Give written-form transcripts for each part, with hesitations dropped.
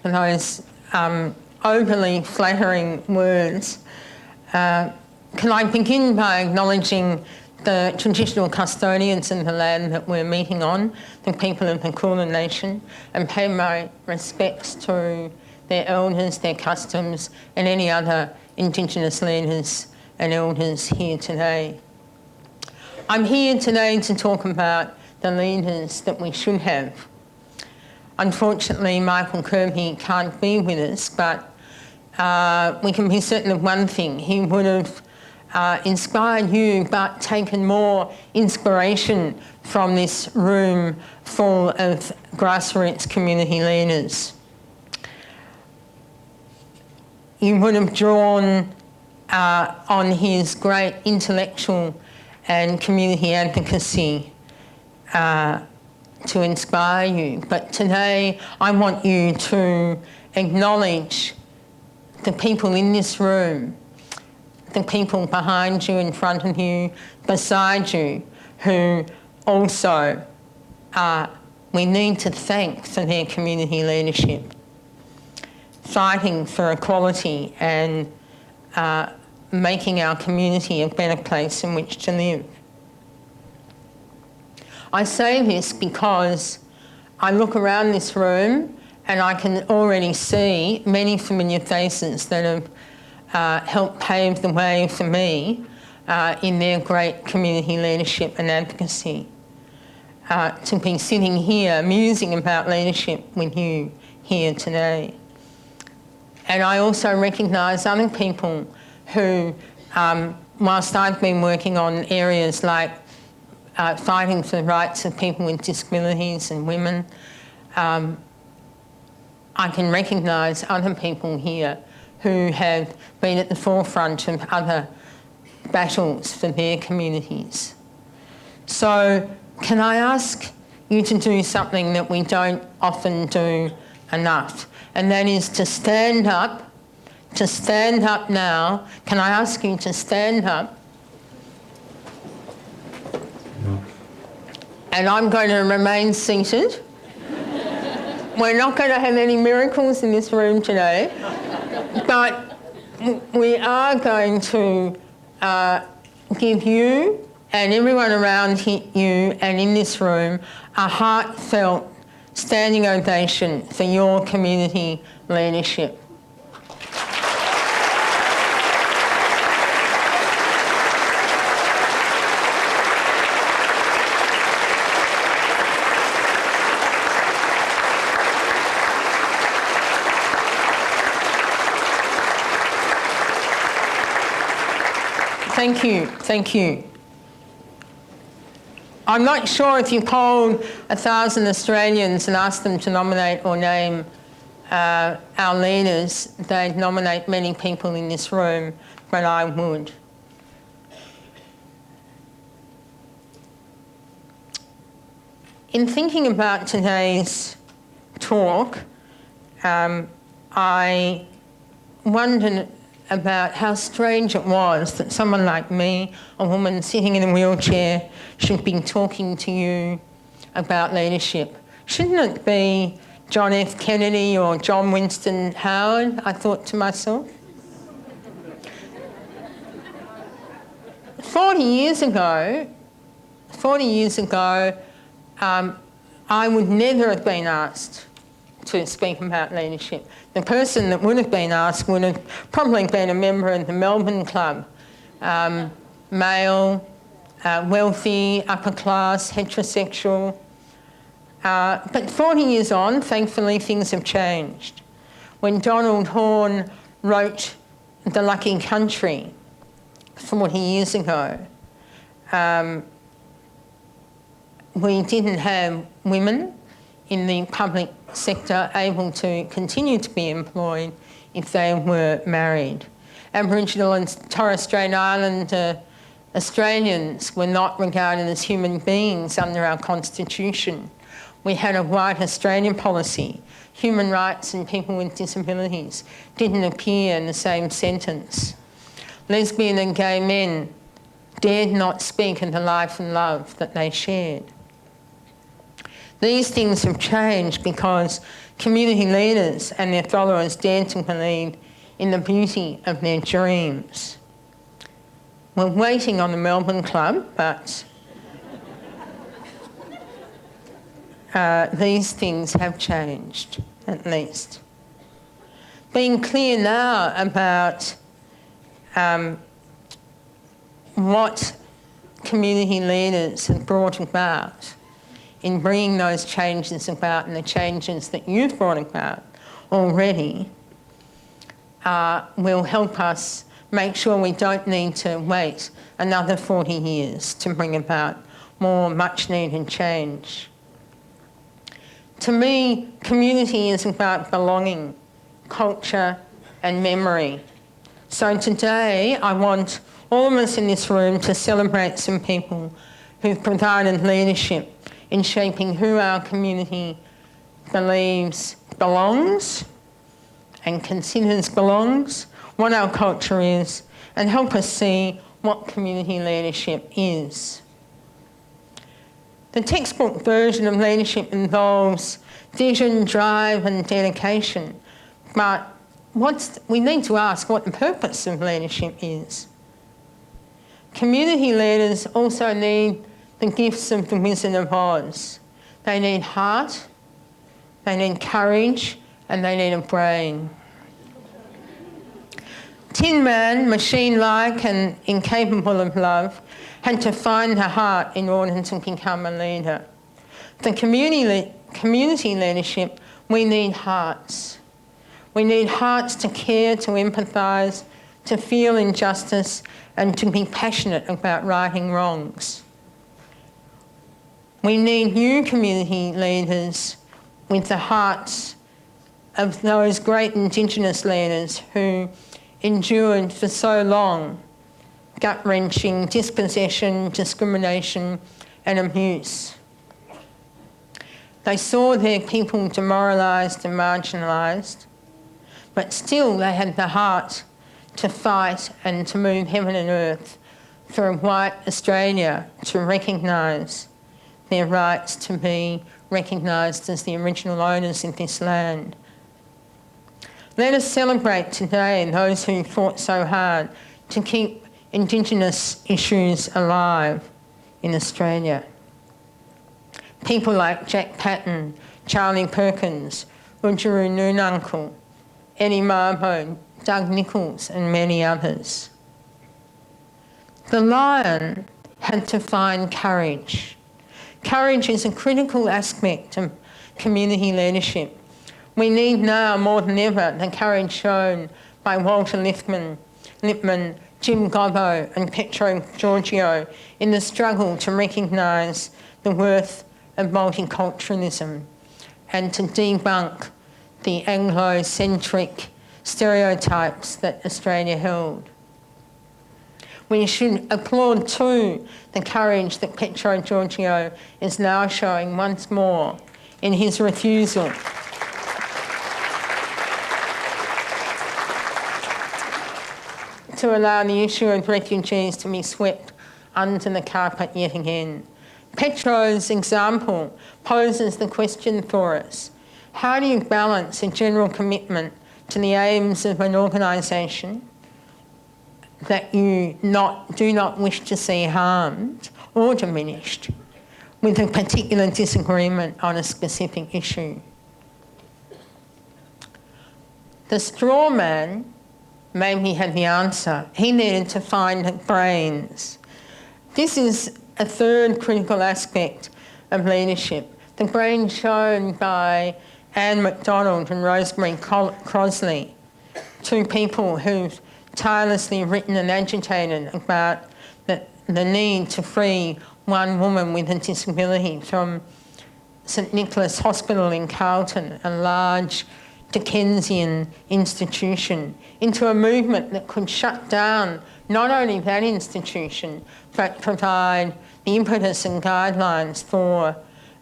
for those overly flattering words. Can I begin by acknowledging the traditional custodians of the land that we're meeting on, the people of the Kulin Nation, and pay my respects to their elders, their customs, and any other Indigenous leaders and elders here today. I'm here today to talk about the leaders that we should have. Unfortunately, Michael Kirby can't be with us, but we can be certain of one thing. He would have inspired you, but taken more inspiration from this room full of grassroots community leaders. You would have drawn on his great intellectual and community advocacy to inspire you. But today I want you to acknowledge the people in this room, the people behind you, in front of you, beside you, who also we need to thank for their community leadership, fighting for equality and making our community a better place in which to live. I say this because I look around this room and I can already see many familiar faces that have helped pave the way for me in their great community leadership and advocacy. To be sitting here musing about leadership with you here today. And I also recognise other people who, whilst I've been working on areas like fighting for the rights of people with disabilities and women, I can recognise other people here who have been at the forefront of other battles for their communities. So can I ask you to do something that we don't often do enough, and that is to stand up now. Can I ask you to stand up? And I'm going to remain seated. We're not going to have any miracles in this room today, but we are going to give you and everyone around you and in this room a heartfelt standing ovation for your community leadership. Thank you, thank you. I'm not sure if you polled 1,000 Australians and asked them to nominate or name our leaders, they'd nominate many people in this room, but I would. In thinking about today's talk, I wondered about how strange it was that someone like me, a woman sitting in a wheelchair, should be talking to you about leadership. Shouldn't it be John F. Kennedy or John Winston Howard, I thought to myself. 40 years ago, I would never have been asked to speak about leadership. The person that would have been asked would have probably been a member of the Melbourne Club, male, wealthy, upper class, heterosexual. But 40 years on, thankfully, things have changed. When Donald Horne wrote The Lucky Country 40 years ago, we didn't have women in the public sector able to continue to be employed if they were married. Aboriginal and Torres Strait Islander Australians were not regarded as human beings under our constitution. We had a white Australian policy. Human rights and people with disabilities didn't appear in the same sentence. Lesbian and gay men dared not speak of the life and love that they shared. These things have changed because community leaders and their followers dared to believe in the beauty of their dreams. We're waiting on the Melbourne Club, but these things have changed, at least. Being clear now about what community leaders have brought about in bringing those changes about and the changes that you've brought about already will help us make sure we don't need to wait another 40 years to bring about more much needed change. To me, community is about belonging, culture and memory. So today I want all of us in this room to celebrate some people who've provided leadership in shaping who our community believes belongs and considers belongs, what our culture is, and help us see what community leadership is. The textbook version of leadership involves vision, drive and dedication, but we need to ask what the purpose of leadership is. Community leaders also need the gifts of the Wizard of Oz. They need heart, they need courage, and they need a brain. Tin Man, machine-like and incapable of love, had to find the heart in order to become a leader. For community leadership, we need hearts. We need hearts to care, to empathise, to feel injustice, and to be passionate about righting wrongs. We need new community leaders with the hearts of those great Indigenous leaders who endured for so long gut-wrenching dispossession, discrimination and abuse. They saw their people demoralised and marginalised, but still they had the heart to fight and to move heaven and earth for a white Australia to recognise their rights to be recognised as the original owners of this land. Let us celebrate today those who fought so hard to keep Indigenous issues alive in Australia. People like Jack Patton, Charlie Perkins, Udjuru Noonuncle, Eddie Mabo, Doug Nicholls and many others. The lion had to find courage. Courage is a critical aspect of community leadership. We need now more than ever the courage shown by Walter Lippmann, Jim Gobbo and Petro Georgiou in the struggle to recognise the worth of multiculturalism and to debunk the Anglo-centric stereotypes that Australia held. We should applaud too the courage that Petro Georgiou is now showing once more in his refusal to allow the issue of refugees to be swept under the carpet yet again. Petro's example poses the question for us: how do you balance a general commitment to the aims of an organisation that you do not wish to see harmed or diminished with a particular disagreement on a specific issue? The straw man maybe had the answer. He needed to find brains. This is a third critical aspect of leadership. The brains shown by Anne MacDonald and Rosemary Crosley, two people who've tirelessly written and agitated about the need to free one woman with a disability from St Nicholas Hospital in Carlton, a large Dickensian institution, into a movement that could shut down not only that institution, but provide the impetus and guidelines for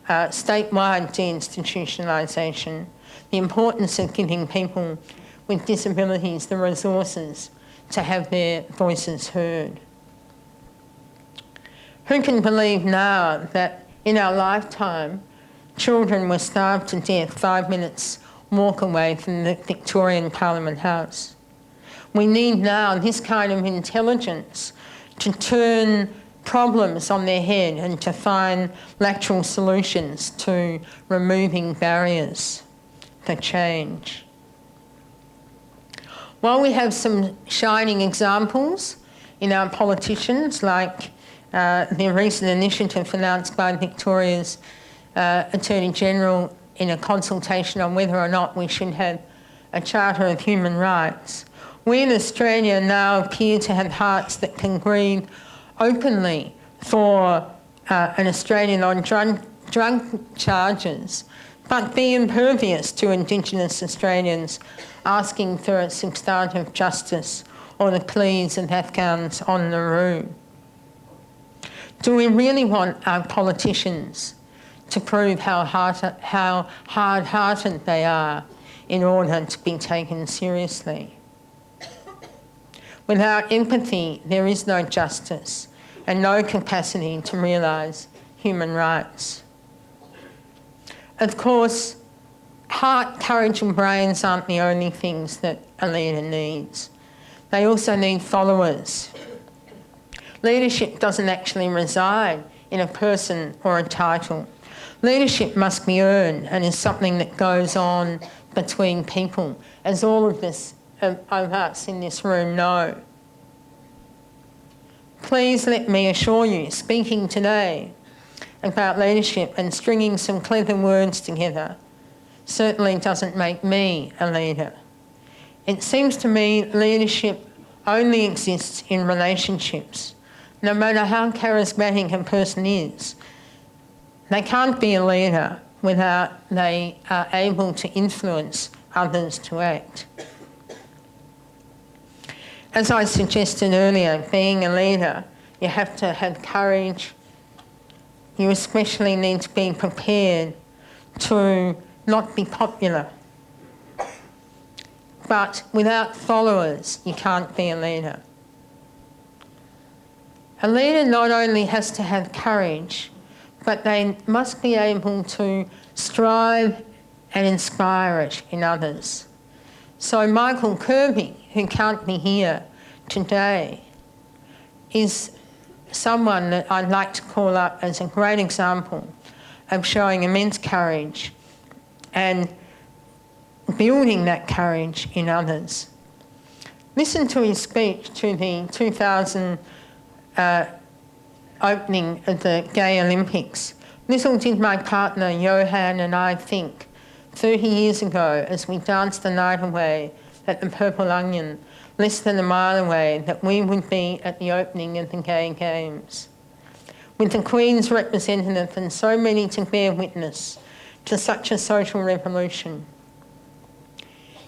statewide deinstitutionalisation, the importance of giving people with disabilities the resources to have their voices heard. Who can believe now that in our lifetime Children were starved to death 5 minutes walk away from the Victorian Parliament House. We need now this kind of intelligence to turn problems on their head and to find lateral solutions to removing barriers for change. While we have some shining examples in our politicians, like the recent initiative announced by Victoria's Attorney General in a consultation on whether or not we should have a Charter of Human Rights, we in Australia now appear to have hearts that can grieve openly for an Australian on drug charges, but be impervious to Indigenous Australians asking for a substantive justice or the pleas of Afghans on Nauru. Do we really want our politicians to prove how hard-hearted they are in order to be taken seriously? Without empathy, there is no justice and no capacity to realise human rights. Of course, heart, courage and brains aren't the only things that a leader needs. They also need followers. Leadership doesn't actually reside in a person or a title. Leadership must be earned and is something that goes on between people, as all of us in this room know. Please let me assure you, speaking today about leadership and stringing some clever words together certainly doesn't make me a leader. It seems to me leadership only exists in relationships. No matter how charismatic a person is, they can't be a leader without they are able to influence others to act. As I suggested earlier, being a leader, you have to have courage. You especially need to be prepared to not be popular. But without followers, you can't be a leader. A leader not only has to have courage, but they must be able to strive and inspire it in others. So Michael Kirby, who can't be here today, is someone that I'd like to call up as a great example of showing immense courage and building that courage in others. Listen to his speech to the 2000 opening of the Gay Olympics. Little did my partner Johan and I think 30 years ago as we danced the night away at the Purple Onion, less than a mile away, that we would be at the opening of the Gay Games. With the Queen's representative and so many to bear witness to such a social revolution.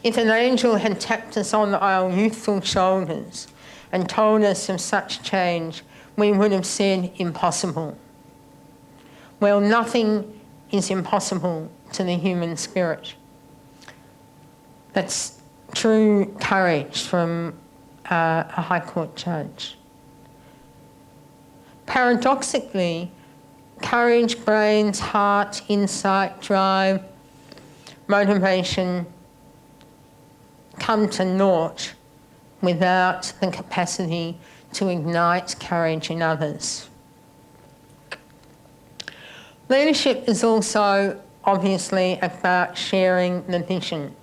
If an angel had tapped us on our youthful shoulders and told us of such change, we would have said impossible. Well, nothing is impossible to the human spirit. That's true courage from a High Court judge. Paradoxically, courage, brains, heart, insight, drive, motivation come to naught without the capacity to ignite courage in others. Leadership is also obviously about sharing the vision.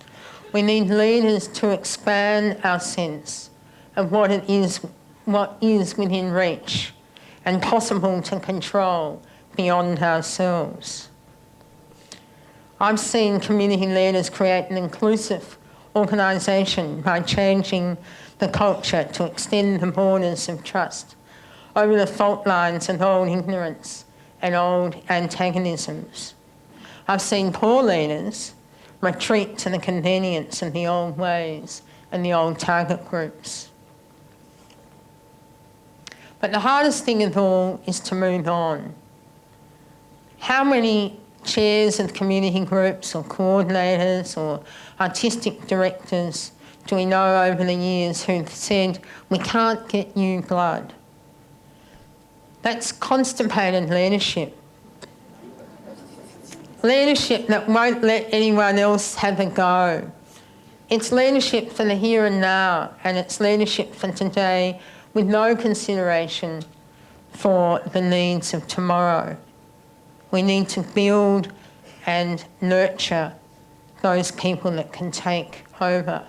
We need leaders to expand our sense of what is within reach and possible to control beyond ourselves. I've seen community leaders create an inclusive organisation by changing the culture to extend the borders of trust over the fault lines of old ignorance and old antagonisms. I've seen poor leaders retreat to the convenience of the old ways and the old target groups. But the hardest thing of all is to move on. How many chairs of community groups or coordinators or artistic directors do we know over the years who've said, we can't get new blood? That's constipated leadership. leadership that won't let anyone else have a go. It's leadership for the here and now, and it's leadership for today with no consideration for the needs of tomorrow. We need to build and nurture those people that can take over.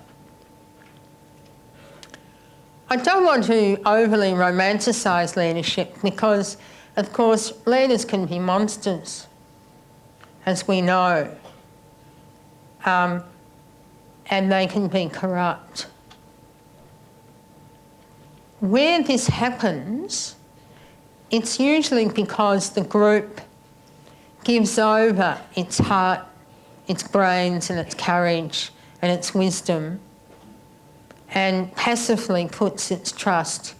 I don't want to overly romanticise leadership because, of course, leaders can be monsters, as we know, and they can be corrupt. Where this happens, it's usually because the group gives over its heart, its brains and its courage and its wisdom and passively puts its trust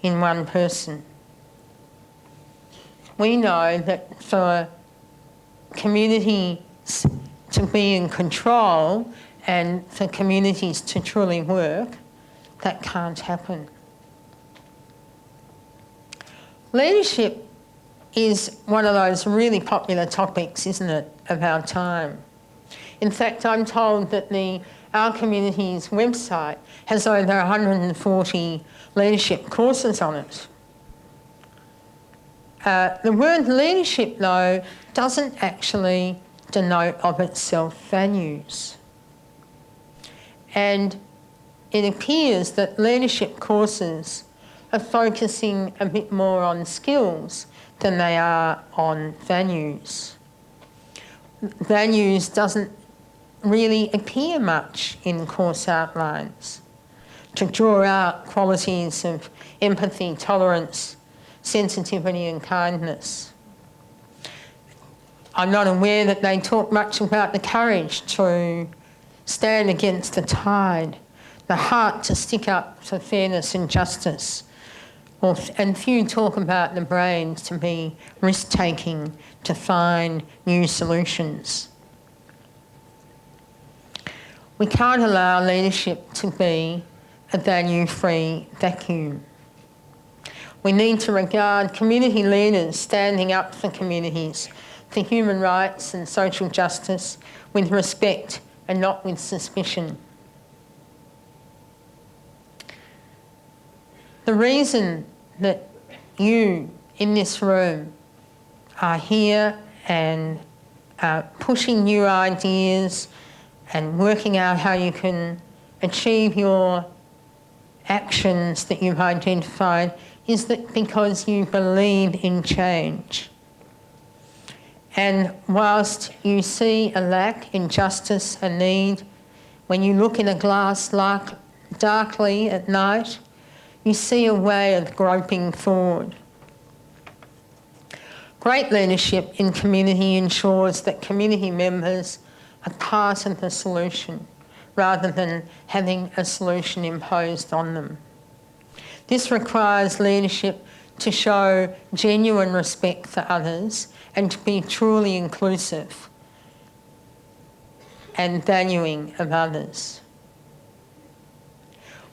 in one person. We know that for communities to be in control and for communities to truly work, that can't happen. Leadership is one of those really popular topics, isn't it, of our time. In fact, I'm told that our community's website has over 140 leadership courses on it. The word leadership, though, doesn't actually denote of itself values. And it appears that leadership courses are focusing a bit more on skills than they are on values. Values doesn't really appear much in course outlines to draw out qualities of empathy, tolerance, sensitivity and kindness. I'm not aware that they talk much about the courage to stand against the tide, the heart to stick up for fairness and justice, and few talk about the brains to be risk-taking, to find new solutions. We can't allow leadership to be a value-free vacuum. We need to regard community leaders standing up for communities, for human rights and social justice with respect and not with suspicion. The reason that you in this room are here and pushing new ideas and working out how you can achieve your actions that you've identified is that because you believe in change. And whilst you see a lack, injustice, a need, when you look in a glass darkly at night, you see a way of groping forward. Great leadership in community ensures that community members are part of the solution rather than having a solution imposed on them. This requires leadership to show genuine respect for others and to be truly inclusive and valuing of others.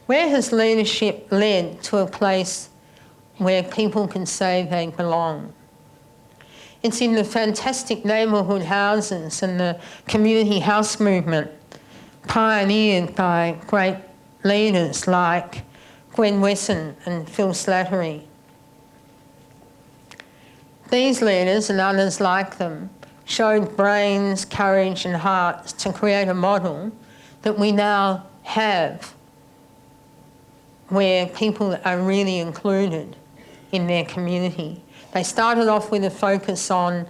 Where has leadership led to a place where people can say they belong? It's in the fantastic neighbourhood houses and the community house movement pioneered by great leaders like Gwen Wesson and Phil Slattery. These leaders and others like them showed brains, courage and hearts to create a model that we now have where people are really included in their community. They started off with a focus on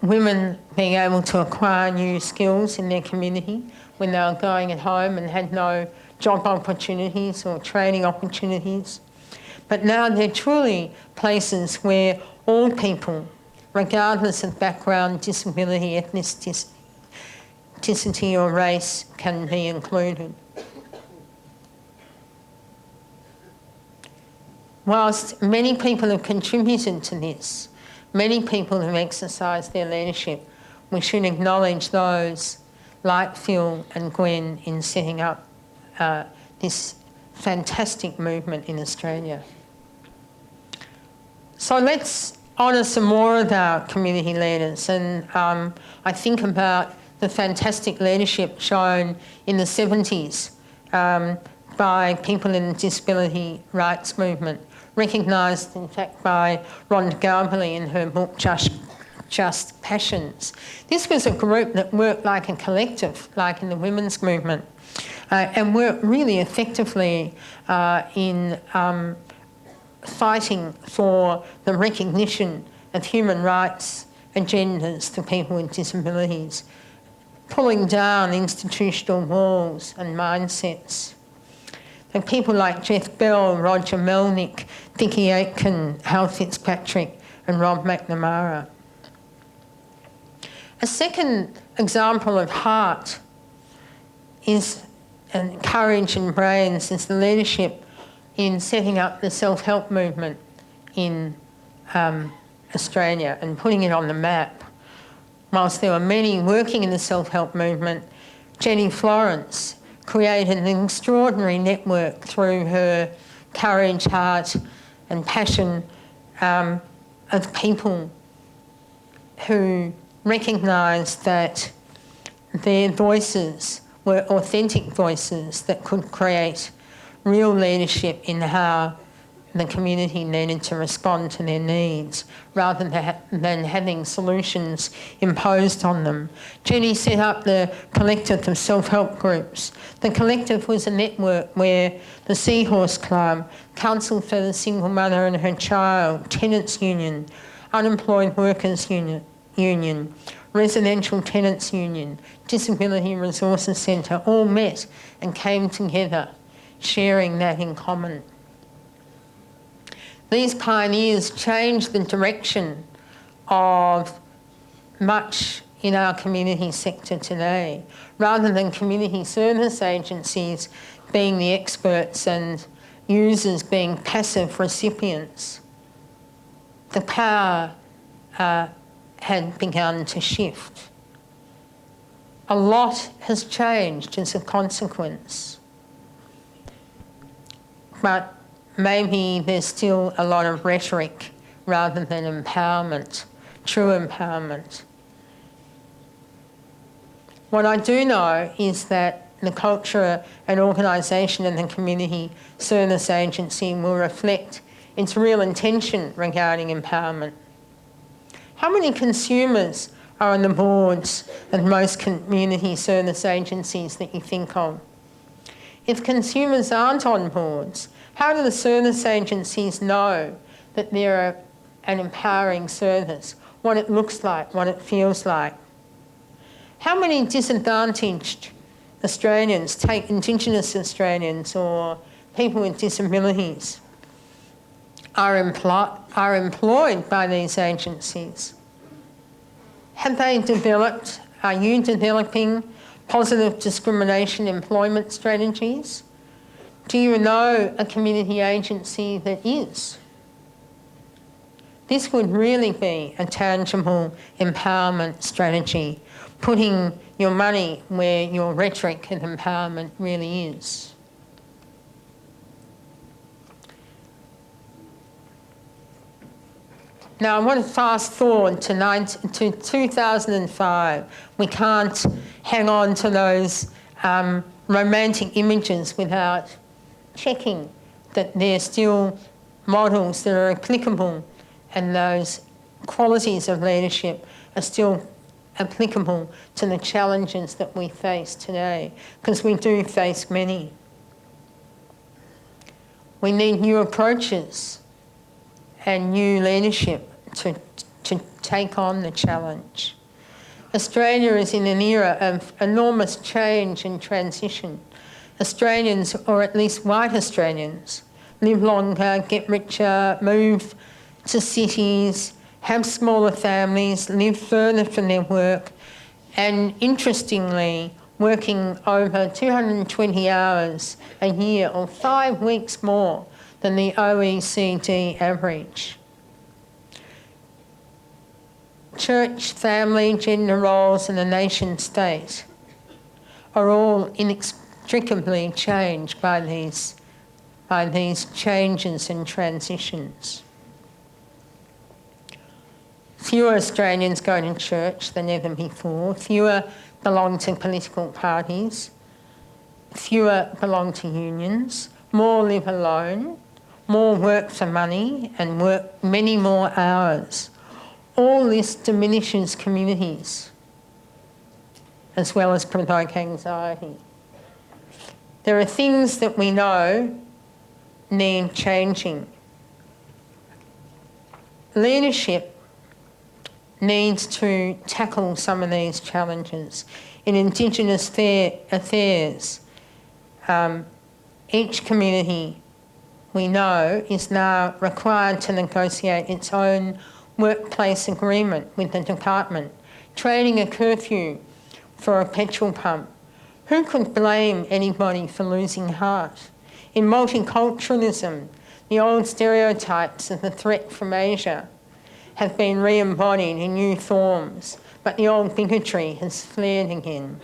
women being able to acquire new skills in their community when they were going at home and had no job opportunities or training opportunities. But now they're truly places where all people, regardless of background, disability, ethnicity or race, can be included. Whilst many people have contributed to this, many people have exercised their leadership, we should acknowledge those like Phil and Gwen in setting up this fantastic movement in Australia. So let's honour some more of our community leaders, and I think about the fantastic leadership shown in the 70s by people in the disability rights movement, recognised in fact by Rhonda Galbally in her book Just Passions. This was a group that worked like a collective, like in the women's movement, and worked really effectively in fighting for the recognition of human rights agendas for people with disabilities, pulling down institutional walls and mindsets. And people like Jeff Bell, Roger Melnick, Vicky Aitken, Hal Fitzpatrick and Rob McNamara. A second example of heart and courage and brains is the leadership in setting up the self-help movement in Australia and putting it on the map. Whilst there were many working in the self-help movement, Jenny Florence created an extraordinary network through her courage, heart and passion of people who recognised that their voices were authentic voices that could create real leadership in how the community needed to respond to their needs rather than having solutions imposed on them. Jenny set up the collective of self-help groups. The collective was a network where the Seahorse Club, Council for the Single Mother and Her Child, Tenants Union, Unemployed Workers Union, Residential Tenants Union, Disability Resources Centre all met and came together, sharing that in common. These pioneers changed the direction of much in our community sector today. Rather than community service agencies being the experts and users being passive recipients, the power had begun to shift. A lot has changed as a consequence, but maybe there's still a lot of rhetoric rather than empowerment, true empowerment. What I do know is that the culture and organisation and the community service agency will reflect its real intention regarding empowerment. How many consumers are on the boards of most community service agencies that you think of? If consumers aren't on boards, how do the service agencies know that they're an empowering service, what it looks like, what it feels like? How many disadvantaged Australians, take Indigenous Australians or people with disabilities, are employed by these agencies? Have they developed, are you developing positive discrimination employment strategies? Do you know a community agency that is? This would really be a tangible empowerment strategy, putting your money where your rhetoric and empowerment really is. Now I want to fast forward to 2005. We can't hang on to those romantic images without checking that they're still models that are applicable and those qualities of leadership are still applicable to the challenges that we face today, because we do face many. We need new approaches and new leadership to take on the challenge. Australia is in an era of enormous change and transition. Australians, or at least white Australians, live longer, get richer, move to cities, have smaller families, live further from their work, and interestingly, working over 220 hours a year or 5 weeks more than the OECD average. Church, family, gender roles and the nation state are all inextricably changed by these changes and transitions. Fewer Australians go to church than ever before. Fewer belong to political parties. Fewer belong to unions. More live alone. More work for money and work many more hours. All this diminishes communities as well as provoke anxiety. There are things that we know need changing. Leadership needs to tackle some of these challenges. In Indigenous affairs, each community we know is now required to negotiate its own workplace agreement with the department, trading a curfew for a petrol pump. Who could blame anybody for losing heart? In multiculturalism, the old stereotypes of the threat from Asia have been re-embodied in new forms, but the old bigotry has flared again.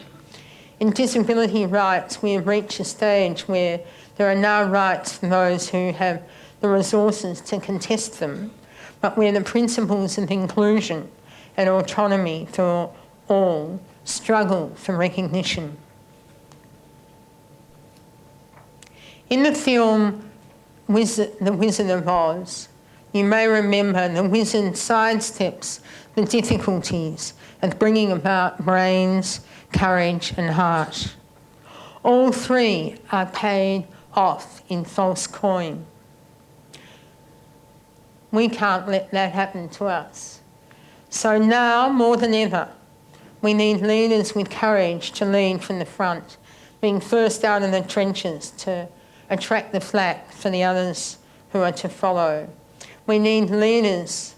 In disability rights, we have reached a stage where there are now rights for those who have the resources to contest them, but where the principles of inclusion and autonomy for all struggle for recognition. In the film The Wizard of Oz, you may remember the wizard sidesteps the difficulties of bringing about brains, courage and heart. All three are paid off in false coin. We can't let that happen to us. So now, more than ever, we need leaders with courage to lead from the front, being first out in the trenches to attract the flack for the others who are to follow. We need leaders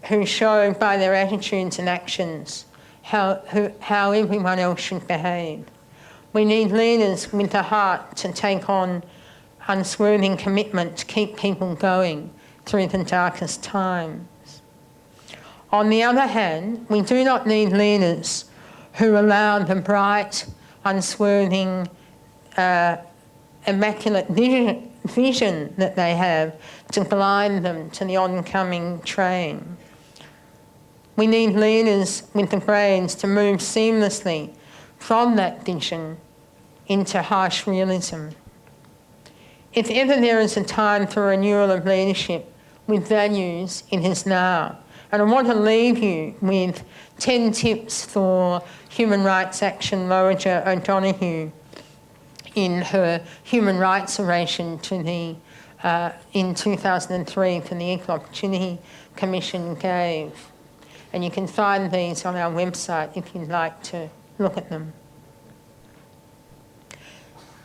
who show by their attitudes and actions how everyone else should behave. We need leaders with the heart to take on unswerving commitment to keep people going through the darkest times. On the other hand, we do not need leaders who allow the bright, unswerving, immaculate vision that they have to blind them to the oncoming train. We need leaders with the brains to move seamlessly from that vision into harsh realism. If ever there is a time for renewal of leadership with values, it is now. And I want to leave you with 10 tips for human rights action Loranger O'Donoghue in her human rights oration to the in 2003 for the Equal Opportunity Commission gave. And you can find these on our website if you'd like to look at them.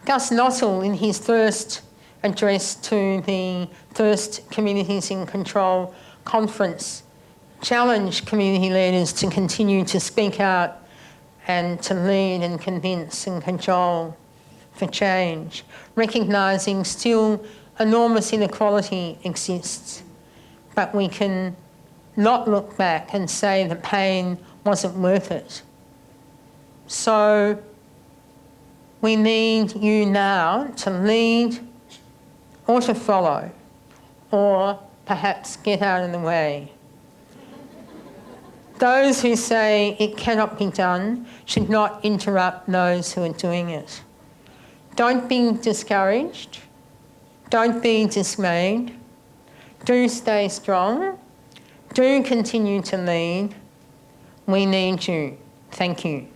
Gus Nossal, in his first address to the first Communities in Control conference, challenged community leaders to continue to speak out and to lead and convince and cajole for change, recognising still enormous inequality exists, but we can not look back and say the pain wasn't worth it. So we need you now to lead or to follow, or perhaps get out of the way. Those who say it cannot be done should not interrupt those who are doing it. Don't be discouraged. Don't be dismayed. Do stay strong. Do continue to lead. We need you. Thank you.